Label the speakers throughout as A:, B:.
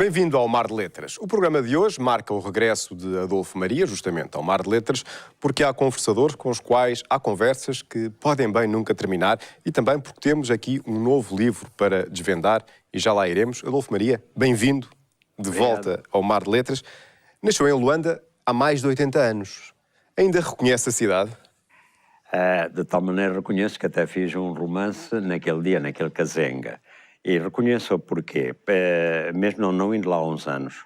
A: Bem-vindo ao Mar de Letras. O programa de hoje marca o regresso de Adolfo Maria, justamente ao Mar de Letras, porque há conversadores com os quais há conversas que podem bem nunca terminar e também porque temos aqui um novo livro para desvendar e já lá iremos. Adolfo Maria, bem-vindo de volta ao Mar de Letras. Nasceu em Luanda há mais de 80 anos. Ainda reconhece a cidade?
B: De tal maneira reconheço que até fiz um romance naquele dia, naquele casenga. E reconheço porquê. Mesmo não indo lá há uns anos,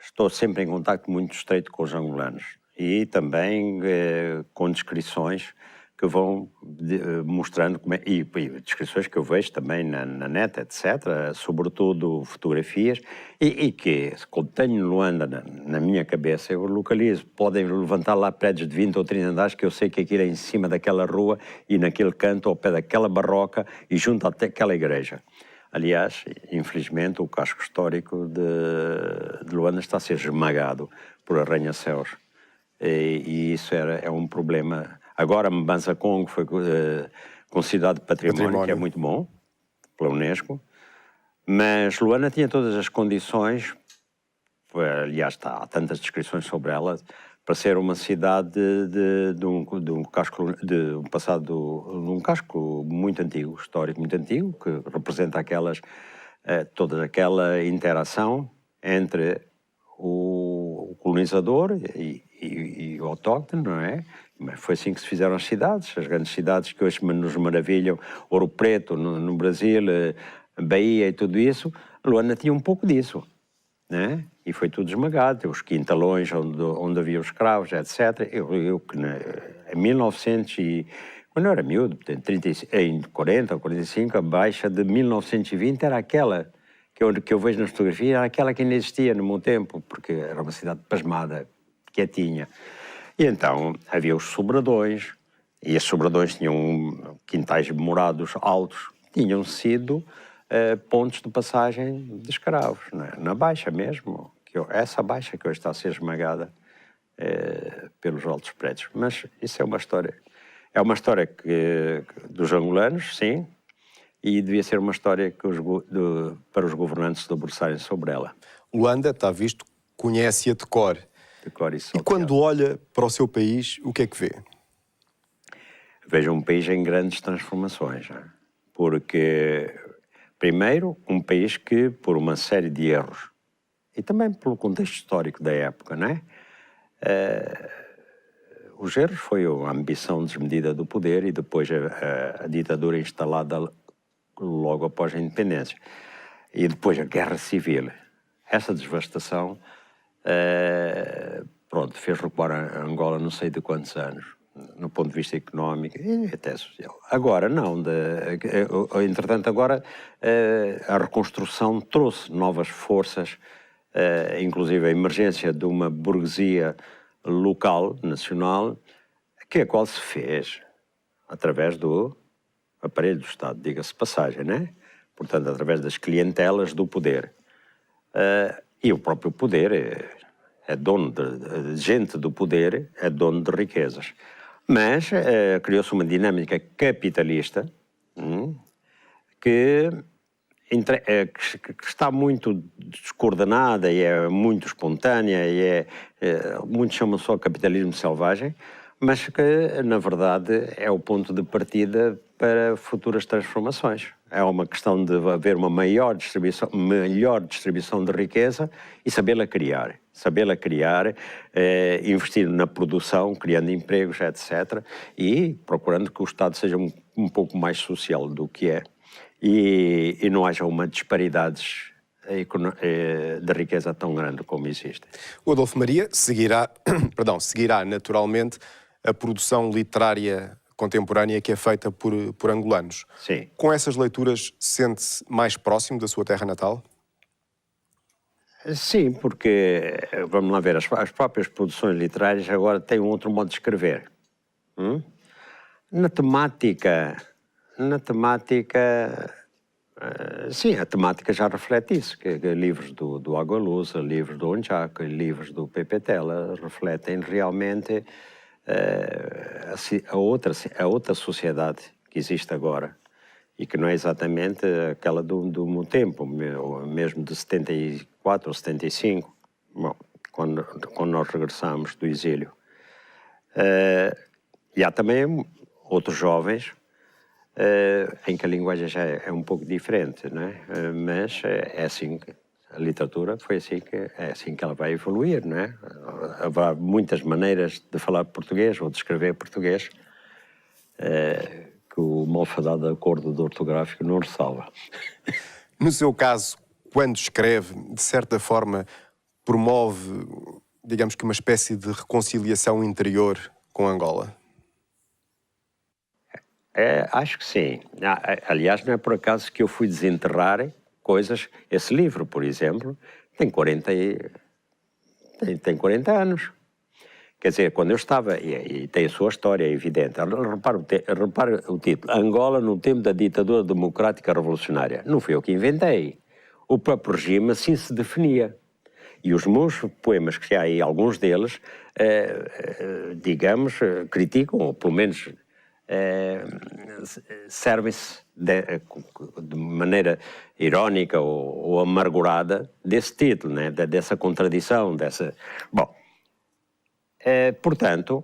B: estou sempre em contacto muito estreito com os angolanos e também com descrições que vão mostrando, e descrições que eu vejo também na net, etc., sobretudo fotografias, e que, quando tenho Luanda na minha cabeça, eu localizo. Podem levantar lá prédios de 20 ou 30 andares, que eu sei que aquilo é em cima daquela rua e naquele canto, ao pé daquela barroca e junto até aquela igreja. Aliás, infelizmente, o casco histórico de Luanda está a ser esmagado por arranha-céus. E isso é um problema. Agora, Mbanza Congo foi considerado património, que é muito bom, pela Unesco, mas Luanda tinha todas as condições, aliás, há tantas descrições sobre ela, para ser uma cidade de um casco muito antigo, histórico muito antigo, que representa toda aquela interação entre o colonizador e o autóctone, não é? Mas foi assim que se fizeram as cidades, as grandes cidades que hoje nos maravilham, Ouro Preto no Brasil, Bahia e tudo isso. Luanda tinha um pouco disso, né? E foi tudo esmagado, os quintalões onde havia os escravos, etc. Em 1900 quando eu era miúdo, em 40 ou 45, a baixa de 1920 era aquela que eu vejo na fotografia, era aquela que ainda existia no meu tempo, porque era uma cidade pasmada, quietinha. E então havia os sobradões, e os sobradões tinham quintais morados altos, tinham sido pontos de passagem de escravos, na Baixa mesmo, essa Baixa que hoje está a ser esmagada pelos altos prédios. Mas isso é uma história dos angolanos, sim, e devia ser uma história para os governantes se debruçarem sobre ela.
A: Luanda, está visto, conhece-a de cor. E quando olha para o seu país, o que é que vê?
B: Vejo um país em grandes transformações, porque, primeiro, um país que, por uma série de erros, e também pelo contexto histórico da época, não é? Os erros foi a ambição desmedida do poder e depois a ditadura instalada logo após a independência. E depois a guerra civil. Essa devastação fez recuar a Angola não sei de quantos anos, no ponto de vista económico e até social. Agora, não. Entretanto, agora a reconstrução trouxe novas forças, inclusive a emergência de uma burguesia local, nacional, a qual se fez através do aparelho do Estado, diga-se passagem, né? Portanto, através das clientelas do poder. E o próprio poder é dono de gente do poder, é dono de riquezas. Mas criou-se uma dinâmica capitalista que está muito descoordenada e é muito espontânea e muitos chamam só capitalismo selvagem, mas que, na verdade, é o ponto de partida para futuras transformações. É uma questão de haver uma melhor distribuição de riqueza e sabê-la criar. Investir na produção, criando empregos, etc. E procurando que o Estado seja um pouco mais social do que é. E não haja uma disparidades de riqueza tão grande como existe.
A: O Adolfo Maria seguirá naturalmente a produção literária contemporânea que é feita por angolanos.
B: Sim.
A: Com essas leituras, sente-se mais próximo da sua terra natal?
B: Sim, porque, vamos lá ver, as próprias produções literárias agora têm um outro modo de escrever. Na temática, sim, a temática já reflete isso, que livros do Agualusa, livros do Onjaka, livros do Pepe Tela refletem realmente a outra sociedade que existe agora e que não é exatamente aquela do meu tempo, mesmo de 74 ou 75, bom, quando nós regressamos do exílio. E há também outros jovens em que a linguagem já é um pouco diferente, não é? Mas é assim que a literatura é assim que ela vai evoluir, não é? Há muitas maneiras de falar português ou de escrever português que o malfadado acordo do ortográfico não ressalva.
A: No seu caso, quando escreve, de certa forma, promove, digamos que uma espécie de reconciliação interior com Angola?
B: Acho que sim. Aliás, não é por acaso que eu fui desenterrar coisas. Esse livro, por exemplo, tem 40 anos. Quer dizer, quando eu estava, e tem a sua história, é evidente. Repare o título, Angola no tempo da ditadura democrática revolucionária. Não fui eu que inventei. O próprio regime assim se definia. E os meus poemas, que há aí alguns deles, digamos, criticam, ou pelo menos servem-se de maneira irónica ou amargurada desse título, né? Dessa contradição, dessa... Bom, portanto,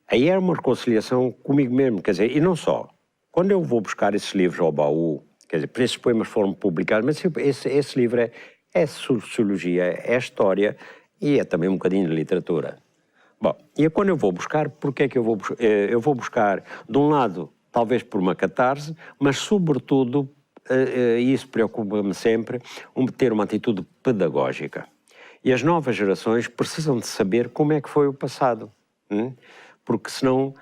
B: aí era uma reconciliação comigo mesmo, quer dizer, e não só. Quando eu vou buscar esses livros ao baú, quer dizer, esses poemas foram publicados, mas esse livro é sociologia, é história e é também um bocadinho de literatura. Bom, e quando eu vou buscar, porquê é que eu vou buscar? Eu vou buscar, de um lado, talvez por uma catarse, mas sobretudo, e isso preocupa-me sempre, ter uma atitude pedagógica. E as novas gerações precisam de saber como é que foi o passado, porque senão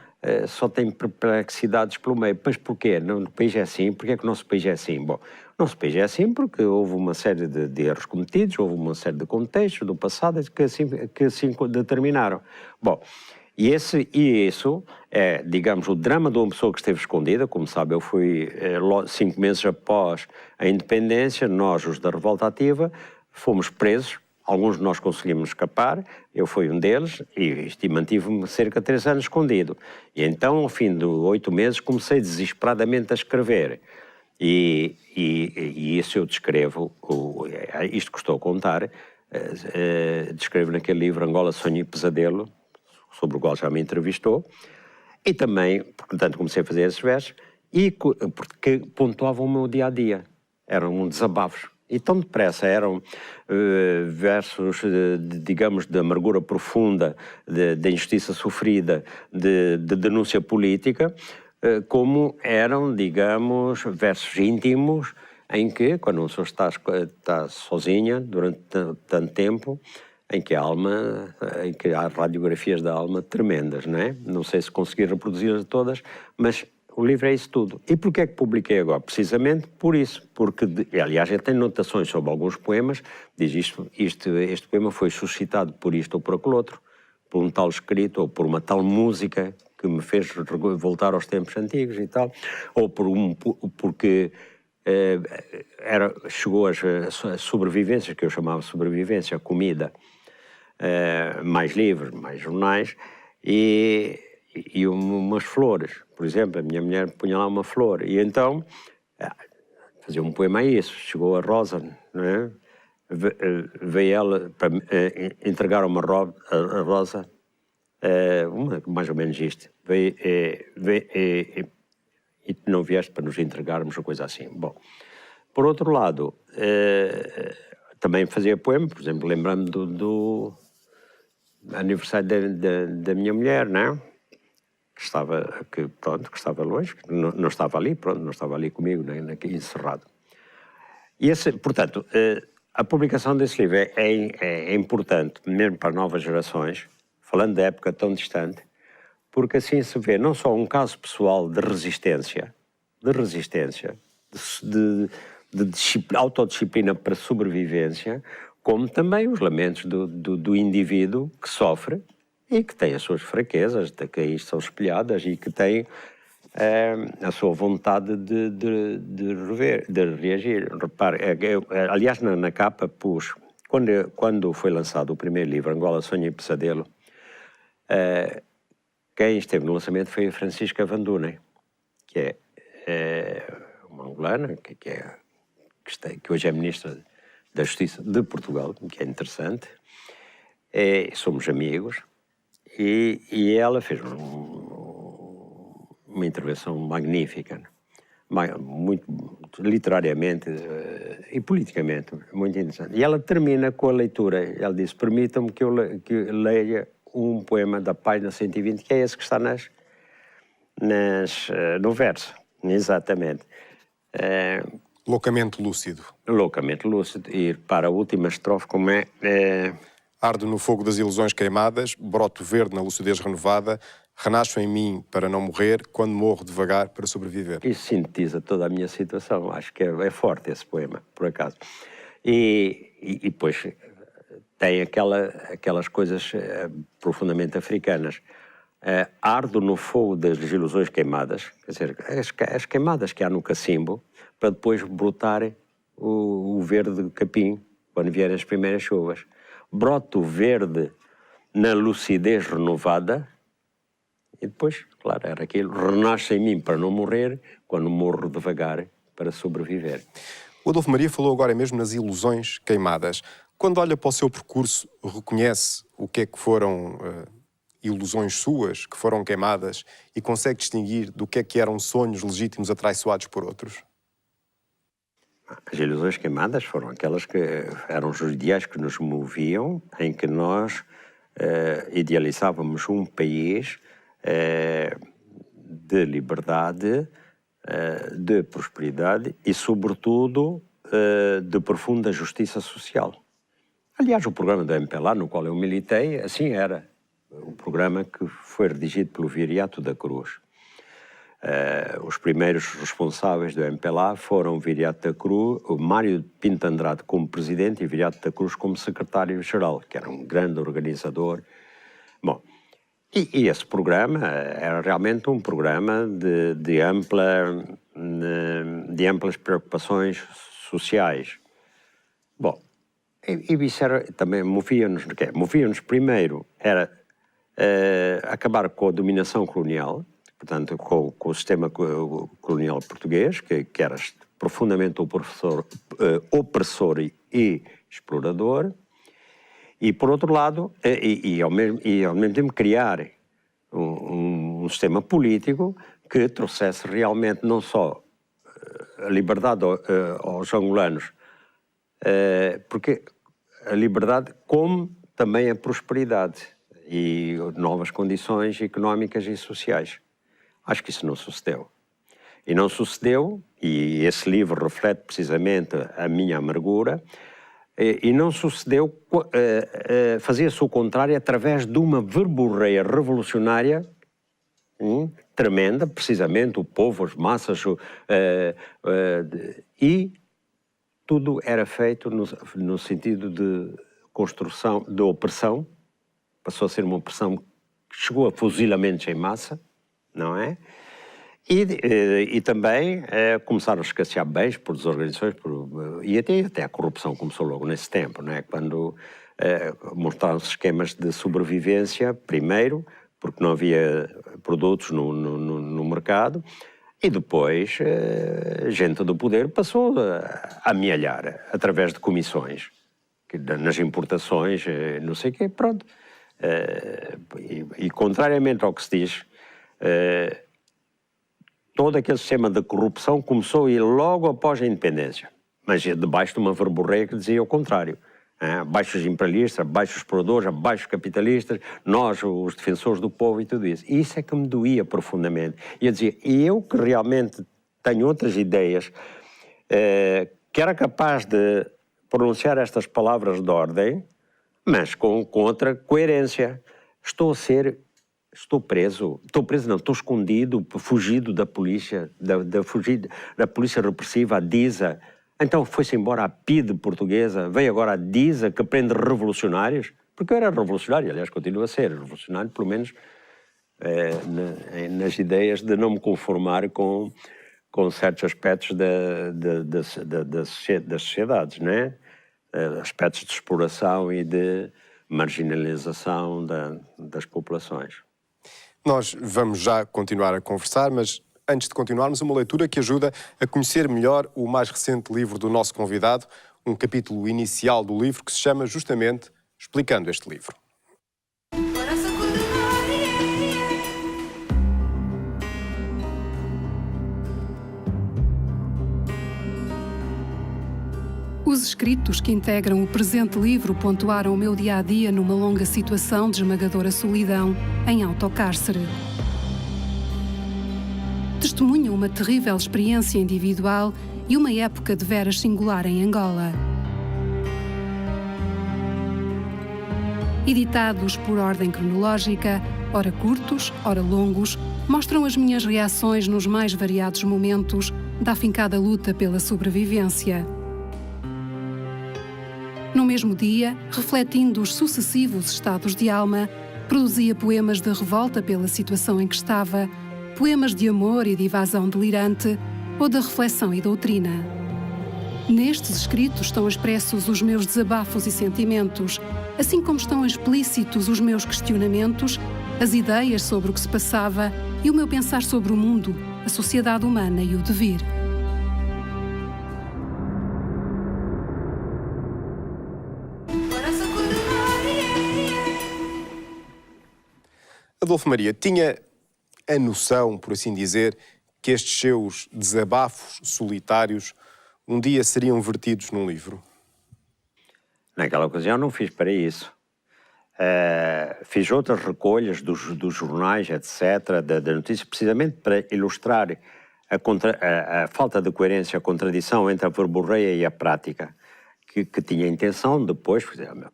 B: só tem perplexidades pelo meio. Mas porquê? No país é assim? Porquê é que o nosso país é assim? Bom, o nosso país é assim porque houve uma série de erros cometidos, houve uma série de contextos do passado que assim determinaram. Bom, e isso é, digamos, o drama de uma pessoa que esteve escondida. Como sabe, eu fui 5 meses após a independência, nós, os da Revolta Ativa, fomos presos. Alguns de nós conseguimos escapar, eu fui um deles, e mantive-me cerca de 3 anos escondido. E então, ao fim de 8 meses, comecei desesperadamente a escrever. E isso eu descrevo, isto que estou a contar, descrevo naquele livro Angola, Sonho e Pesadelo, sobre o qual já me entrevistou, e também, portanto, comecei a fazer esses versos, porque pontuavam o meu dia-a-dia, eram desabafos. E tão depressa eram versos, digamos, de amargura profunda, de injustiça sofrida, de denúncia política, como eram, digamos, versos íntimos, em que, quando uma pessoa está sozinha durante tanto tempo, em que há radiografias da alma tremendas, não é? Não sei se consegui reproduzir todas, mas o livro é isso tudo. E porquê é que publiquei agora? Precisamente por isso. Porque, aliás, ele tem notações sobre alguns poemas, diz este poema foi suscitado por isto ou por aquele outro, por um tal escrito ou por uma tal música que me fez voltar aos tempos antigos e tal, ou porque chegou a sobrevivência, que eu chamava sobrevivência, a comida, mais livros, mais jornais, e umas flores. Por exemplo, a minha mulher punha lá uma flor, e então fazia um poema a isso. Chegou a Rosa, não é? Veio ela para entregar uma rosa, mais ou menos isto. E não vieste para nos entregarmos, uma coisa assim. Bom, por outro lado, também fazia poema, por exemplo, lembrando do aniversário da minha mulher, não é? Que estava longe, que não estava ali, não estava ali comigo, encerrado. Portanto, a publicação desse livro é importante, mesmo para novas gerações, falando da época tão distante, porque assim se vê não só um caso pessoal de resistência, de autodisciplina para sobrevivência, como também os lamentos do indivíduo que sofre e que tem as suas fraquezas, que aí estão espelhadas, e que tem a sua vontade de reagir. Repare, aliás, na capa pus, quando foi lançado o primeiro livro, Angola, Sonho e Pesadelo, quem esteve no lançamento foi a Francisca Van Dunen, que é uma angolana, que hoje é ministra da Justiça de Portugal, que é interessante. Somos amigos. E ela fez uma intervenção magnífica, muito literariamente e politicamente muito interessante. E ela termina com a leitura. Ela disse: permitam-me que eu leia um poema da página 120, que é esse que está no verso. Exatamente.
A: Loucamente lúcido.
B: Loucamente lúcido. E para a última estrofe, como é...
A: Ardo no fogo das ilusões queimadas, broto verde na lucidez renovada, renasço em mim para não morrer, quando morro devagar para sobreviver.
B: Isso sintetiza toda a minha situação. Acho que é forte esse poema, por acaso. E depois tem aquelas coisas profundamente africanas. Ardo no fogo das ilusões queimadas, quer dizer, as queimadas que há no cacimbo, para depois brotar o verde capim, quando vierem as primeiras chuvas. Broto verde na lucidez renovada, e depois, claro, era aquilo, renasce em mim para não morrer, quando morro devagar para sobreviver.
A: O Adolfo Maria falou agora mesmo nas ilusões queimadas. Quando olha para o seu percurso, reconhece o que é que foram ilusões suas, que foram queimadas, e consegue distinguir do que é que eram sonhos legítimos atraiçoados por outros?
B: As ilusões queimadas foram aquelas que eram os ideais que nos moviam, em que nós idealizávamos um país de liberdade, de prosperidade e, sobretudo, de profunda justiça social. Aliás, o programa do MPLA, no qual eu militei, assim era. O programa que foi redigido pelo Viriato da Cruz. Os primeiros responsáveis do MPLA foram o Viriato da Cruz, o Mário Pinto Andrade como presidente e Viriato da Cruz como secretário-geral, que era um grande organizador. Bom, e esse programa era realmente um programa de amplas preocupações sociais. Bom, e isso era, também movia-nos de quê? Movia-nos primeiro, era acabar com a dominação colonial, portanto, com o sistema colonial português, que era profundamente opressor e explorador, e, por outro lado, ao mesmo tempo criar um sistema político que trouxesse realmente não só a liberdade aos angolanos, porque a liberdade como também a prosperidade e novas condições económicas e sociais. Acho que isso não sucedeu. E não sucedeu, e esse livro reflete precisamente a minha amargura, e não sucedeu, fazia-se o contrário através de uma verborreia revolucionária tremenda, precisamente o povo, as massas, e tudo era feito no sentido de construção, de opressão, passou a ser uma opressão que chegou a fuzilamentos em massa, não é? E também começaram a escassear bens por desorganizações, e até a corrupção começou logo nesse tempo, não é? Quando mostraram-se esquemas de sobrevivência, primeiro, porque não havia produtos no mercado, e depois gente do poder passou a amealhar através de comissões, nas importações, não sei o quê, pronto. E contrariamente ao que se diz, todo aquele sistema de corrupção começou a ir logo após a independência, mas debaixo de uma verborreia que dizia o contrário. Abaixo os imperialistas, abaixo os exploradores, abaixo os capitalistas, nós, os defensores do povo e tudo isso. E isso é que me doía profundamente. E eu dizia, e eu que realmente tenho outras ideias, que era capaz de pronunciar estas palavras de ordem, mas com outra coerência. Estou preso não, estou escondido, fugido da polícia, da polícia repressiva, a DISA. Então foi-se embora a PIDE portuguesa, veio agora a DISA que prende revolucionários, porque eu era revolucionário, aliás, continuo a ser revolucionário, pelo menos nas ideias de não me conformar com certos aspectos das sociedades, não é? Aspectos de exploração e de marginalização das populações.
A: Nós vamos já continuar a conversar, mas antes de continuarmos, uma leitura que ajuda a conhecer melhor o mais recente livro do nosso convidado, um capítulo inicial do livro que se chama justamente Explicando este livro.
C: Os escritos que integram o presente livro pontuaram o meu dia-a-dia numa longa situação de esmagadora solidão em autocárcere. Testemunham uma terrível experiência individual e uma época de veras singular em Angola. Editados por ordem cronológica, ora curtos, ora longos, mostram as minhas reações nos mais variados momentos da afincada luta pela sobrevivência. No mesmo dia, refletindo os sucessivos estados de alma, produzia poemas de revolta pela situação em que estava, poemas de amor e de evasão delirante ou de reflexão e doutrina. Nestes escritos estão expressos os meus desabafos e sentimentos, assim como estão explícitos os meus questionamentos, as ideias sobre o que se passava e o meu pensar sobre o mundo, a sociedade humana e o devir.
A: Adolfo Maria tinha a noção, por assim dizer, que estes seus desabafos solitários um dia seriam vertidos num livro?
B: Naquela ocasião não fiz para isso. Fiz outras recolhas dos jornais, etc., da notícia, precisamente para ilustrar a falta de coerência, a contradição entre a verborreia e a prática, que tinha a intenção depois,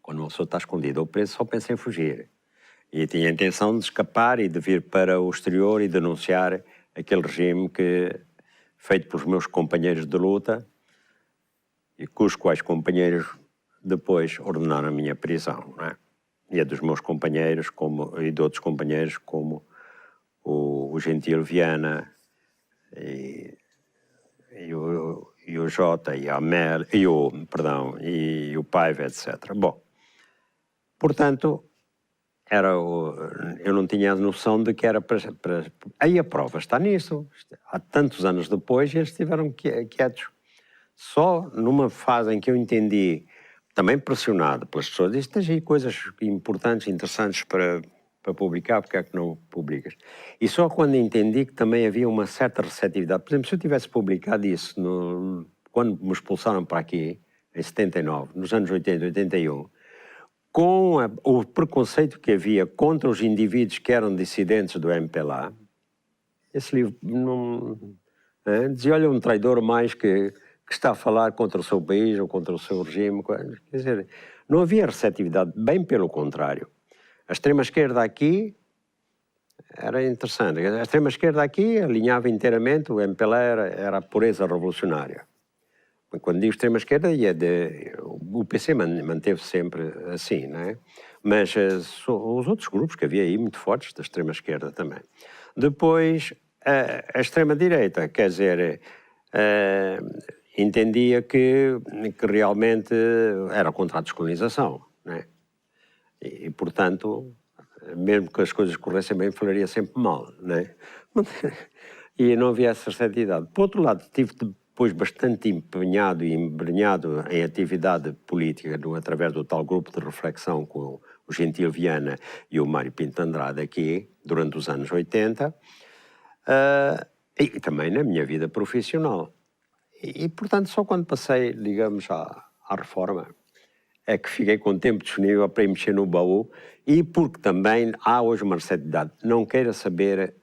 B: quando uma pessoa está escondida ou presa, só pensa em fugir. E tinha a intenção de escapar e de vir para o exterior e denunciar aquele regime feito pelos meus companheiros de luta e cujos quais companheiros depois ordenaram a minha prisão, não é? E a dos meus companheiros e de outros companheiros como o Gentil Viana e o Jota e a Mel e o Paiva, etc. Bom, portanto, eu não tinha a noção de que era para... Aí a prova está nisso. Há tantos anos depois eles estiveram quietos. Só numa fase em que eu entendi, também pressionado pelas pessoas, disse, tens aí coisas importantes, interessantes para publicar, porque é que não publicas? E só quando entendi que também havia uma certa receptividade. Por exemplo, se eu tivesse publicado isso quando me expulsaram para aqui, em 79, nos anos 80, 81, com o preconceito que havia contra os indivíduos que eram dissidentes do MPLA, esse livro não... dizia, olha, um traidor mais que está a falar contra o seu país ou contra o seu regime. Quer dizer, não havia receptividade, bem pelo contrário. A extrema-esquerda aqui era interessante. A extrema-esquerda aqui alinhava inteiramente, o MPLA era a pureza revolucionária. Quando digo extrema-esquerda, o PC manteve sempre assim, não é? Mas os outros grupos que havia aí, muito fortes, da extrema-esquerda também. Depois, a extrema-direita, quer dizer, entendia que realmente era contra a descolonização, não é? E, portanto, mesmo que as coisas corressem bem, falaria sempre mal, não é? E não havia essa receptividade. Por outro lado, tive depois bastante empenhado e embrenhado em atividade política, através do tal grupo de reflexão com o Gentil Viana e o Mário Pinto Andrade aqui, durante os anos 80, e também na minha vida profissional. E, portanto, só quando passei, digamos, à reforma, é que fiquei com tempo disponível para ir mexer no baú, e porque também há hoje uma receptividade. Não queira saber...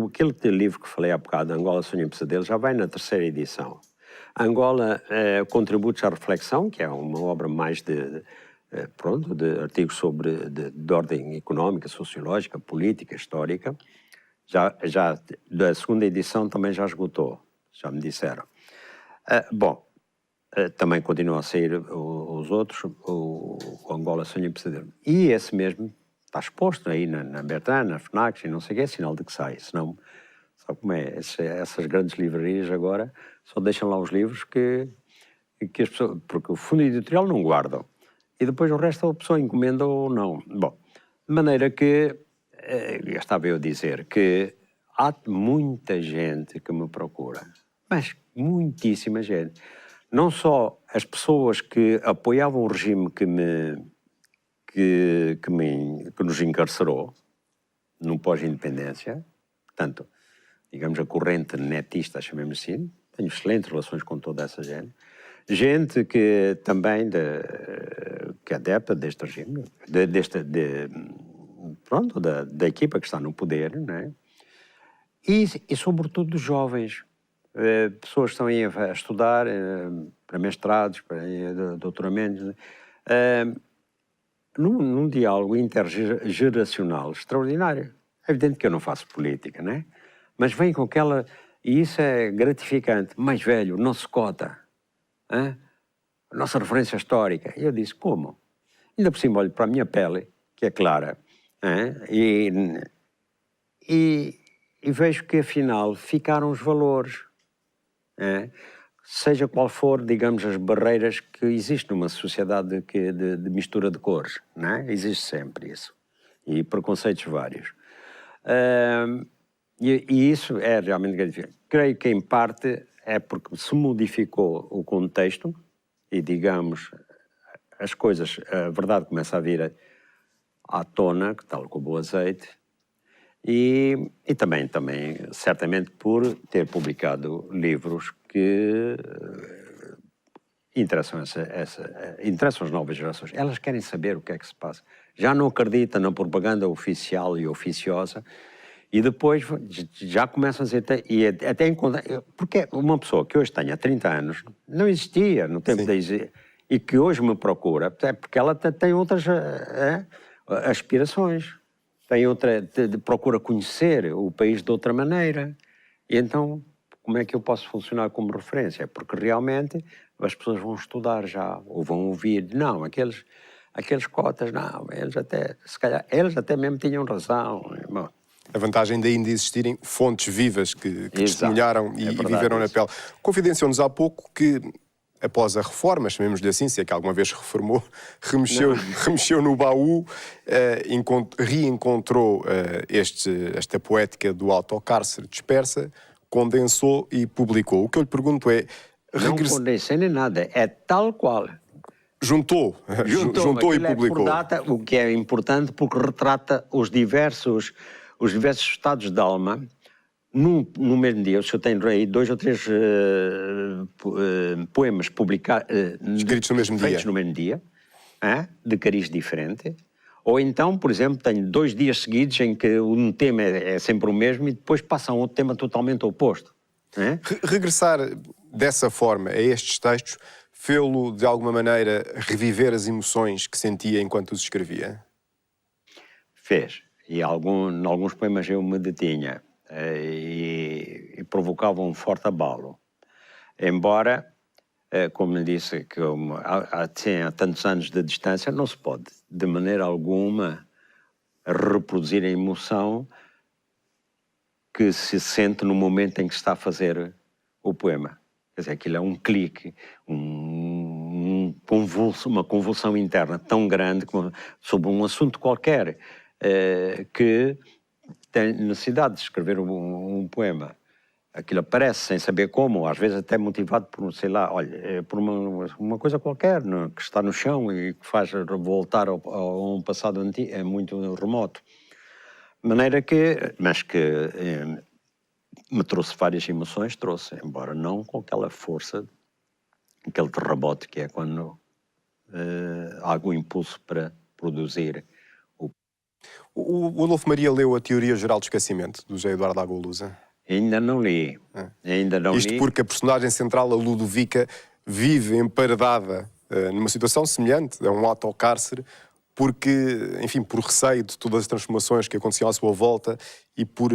B: aquele livro que falei há bocado, Angola, Sonho e Pesadelo, já vai na 3ª edição. Angola, Contributos à Reflexão, que é uma obra mais de artigos de ordem económica, sociológica, política, histórica. Já da 2ª edição também já esgotou, já me disseram. Também continuam a sair os outros, o Angola, Sonho e Pesadelo. E esse mesmo está exposto aí na Bertrand, na FNAC, e não sei o que, é sinal de que sai. Senão, sabe como é? Essas grandes livrarias agora só deixam lá os livros que as pessoas... Porque o fundo editorial não guardam. E depois o resto a pessoa encomenda ou não. Bom, de maneira que... estava eu a dizer que há muita gente que me procura, mas muitíssima gente. Não só as pessoas que apoiavam o regime que nos encarcerou no pós-independência, portanto, digamos, a corrente netista, chamemos assim, tenho excelentes relações com toda essa gente. Gente que também que é adepta deste regime, da equipa que está no poder, não é? E sobretudo dos jovens, pessoas que estão aí a estudar para mestrados, para doutoramentos, num diálogo intergeracional extraordinário. É evidente que eu não faço política, não é? Mas vem com aquela... E isso é gratificante. Mais velho, não se cota. Hein? A nossa referência histórica. E eu disse, como? Ainda por cima olho para a minha pele, que é clara, hein? E vejo que, afinal, ficaram os valores. Hein? Seja qual for, digamos, as barreiras que existem numa sociedade de mistura de cores. Não é? Existe sempre isso. E preconceitos vários. E isso é realmente gratificante. Creio que, em parte, é porque se modificou o contexto e, digamos, as coisas, a verdade começa a vir à tona, tal como o azeite, e também, certamente, por ter publicado livros que interessam as novas gerações. Elas querem saber o que é que se passa. Já não acreditam na propaganda oficial e oficiosa, e depois já começam a dizer, e até encontrar, porque uma pessoa que hoje tenha 30 anos, não existia no tempo da e que hoje me procura, é porque ela tem outras aspirações, procura conhecer o país de outra maneira. E então, como é que eu posso funcionar como referência? Porque realmente as pessoas vão estudar já, ou vão ouvir, não, aqueles cotas, não, eles até mesmo tinham razão. Bom,
A: a vantagem de ainda existirem fontes vivas que testemunharam e viveram na pele. Confidenciou-nos há pouco que, após a reforma, chamemos-lhe assim, se é que alguma vez reformou, remexeu no baú, reencontrou esta poética do autocárcere dispersa, condensou e publicou. O que eu lhe pergunto é...
B: Não condensei nem nada, é tal qual.
A: Juntou e publicou.
B: Data, o que é importante porque retrata os diversos estados de alma no mesmo dia. Eu tenho aí 2 ou 3 poemas publicados,
A: escritos no mesmo dia,
B: de cariz diferente. Ou então, por exemplo, tenho 2 dias seguidos em que um tema é sempre o mesmo e depois passa a outro tema totalmente oposto.
A: Regressar dessa forma a estes textos fê-lo, de alguma maneira, reviver as emoções que sentia enquanto os escrevia?
B: Fez. E alguns poemas eu me detinha e provocava um forte abalo. Embora, como lhe disse, que há tantos anos de distância, não se pode, de maneira alguma, reproduzir a emoção que se sente no momento em que se está a fazer o poema. Quer dizer, aquilo é um clique, uma convulsão interna tão grande sobre um assunto qualquer, que tem necessidade de escrever um poema. Aquilo aparece sem saber como, às vezes até motivado por, sei lá, olha, por uma coisa qualquer que está no chão e que faz voltar a um passado muito remoto. De maneira que, mas que me trouxe várias emoções, embora não com aquela força, aquele terremoto que é quando há algum impulso para produzir.
A: O Adolfo Maria leu a Teoria Geral do Esquecimento, do José Eduardo Agualusa?
B: Ainda não li.
A: Isto porque a personagem central, a Ludovica, vive emparedada numa situação semelhante a um autocárcere, porque, enfim, por receio de todas as transformações que aconteciam à sua volta e por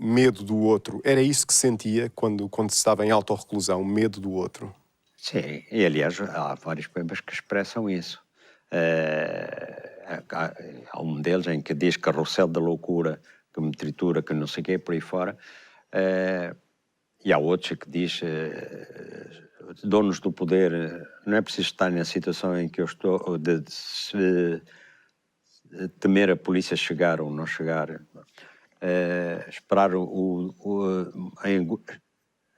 A: medo do outro. Era isso que sentia quando estava em autorreclusão, medo do outro?
B: Sim, e aliás há vários poemas que expressam isso. Há um deles em que diz carrossel da loucura, que me tritura, que não sei o quê, por aí fora. E há outros que diz donos do poder, não é preciso estar na situação em que eu estou, de temer a polícia chegar ou não chegar. esperar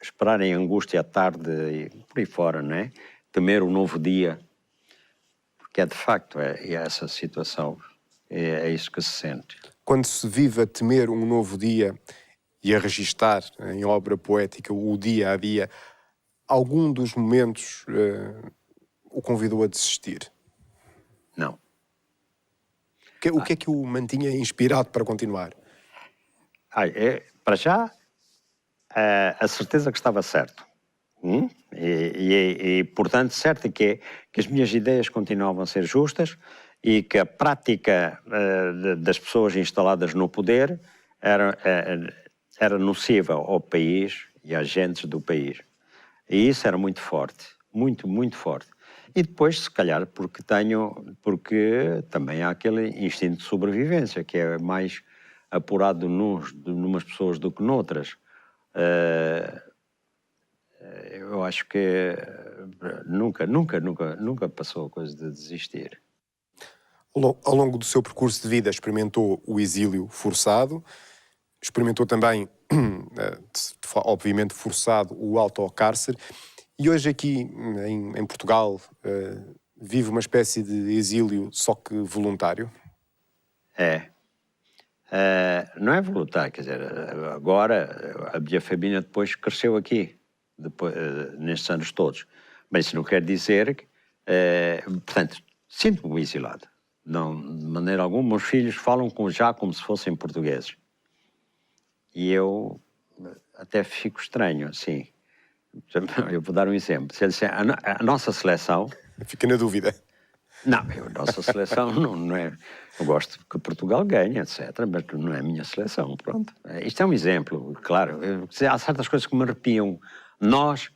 B: esperar em angústia à tarde e por aí fora, não é? Temer um novo dia, porque de facto é essa situação, é isso que se sente.
A: Quando se vive a temer um novo dia e a registar em obra poética o dia a dia, algum dos momentos o convidou a desistir?
B: Não.
A: O que é que o mantinha inspirado para continuar?
B: Para já, a certeza que estava certo. Portanto, certo é que as minhas ideias continuavam a ser justas e que a prática das pessoas instaladas no poder era nociva ao país e às gentes do país. E isso era muito forte, muito, muito forte. E depois, se calhar, porque também há aquele instinto de sobrevivência, que é mais apurado numas pessoas do que noutras. Eu acho que nunca passou a coisa de desistir.
A: Ao longo do seu percurso de vida experimentou o exílio forçado, experimentou também, obviamente forçado, o autocárcere, e hoje aqui em Portugal vive uma espécie de exílio só que voluntário?
B: Não é voluntário, quer dizer, agora a minha família depois cresceu aqui, nestes anos todos. Mas isso não quer dizer que, portanto, sinto-me exilado. Não, de maneira alguma, meus filhos falam já como se fossem portugueses. E eu até fico estranho, assim. Eu vou dar um exemplo. Se eles, a nossa seleção...
A: Fica na dúvida.
B: Não, a nossa seleção não é... Eu gosto que Portugal ganhe, etc., mas não é a minha seleção, pronto. Isto é um exemplo, claro. Há certas coisas que me arrepiam. Nós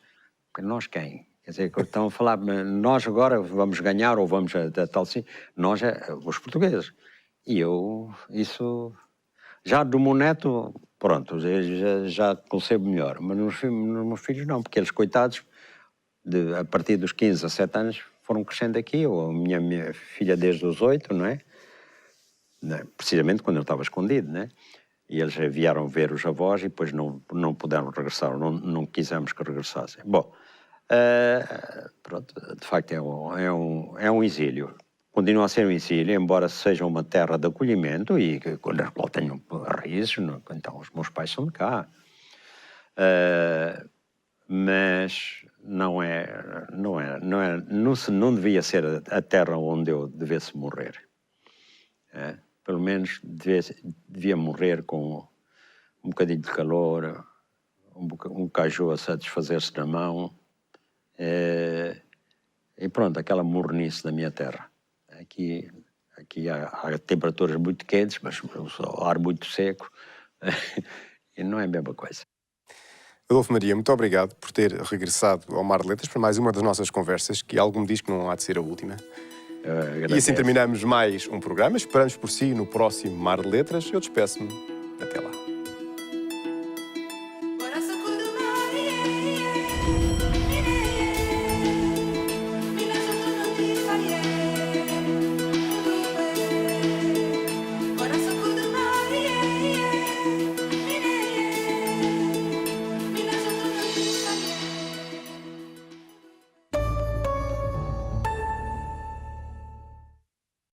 B: quem? Quer dizer, estão a falar, nós agora vamos ganhar ou vamos a tal sim. Nós os portugueses. E isso... Já do meu neto, pronto, já concebo melhor. Mas nos meus filhos não, porque eles, coitados, a partir dos 15 a 7 anos, foram crescendo aqui. Ou a minha filha desde os 8, não é? Precisamente quando eu estava escondido, né? E eles vieram ver os avós e depois não puderam regressar, não quisemos que regressassem. Bom, pronto, de facto é um exílio. Continua a ser um exílio, embora seja uma terra de acolhimento e que na qual tenho raízes, então os meus pais são de cá. Mas não devia ser a terra onde eu devesse morrer. Pelo menos devia morrer com um bocadinho de calor, um caju a satisfazer-se na mão, e pronto, aquela mornice da minha terra. Aqui há temperaturas muito quentes, mas o ar muito seco, e não é a mesma coisa.
A: Adolfo Maria, muito obrigado por ter regressado ao Mar de Letras para mais uma das nossas conversas, que algo me diz que não há de ser a última. E assim terminamos mais um programa. Esperamos por si no próximo Mar de Letras. Eu despeço-me.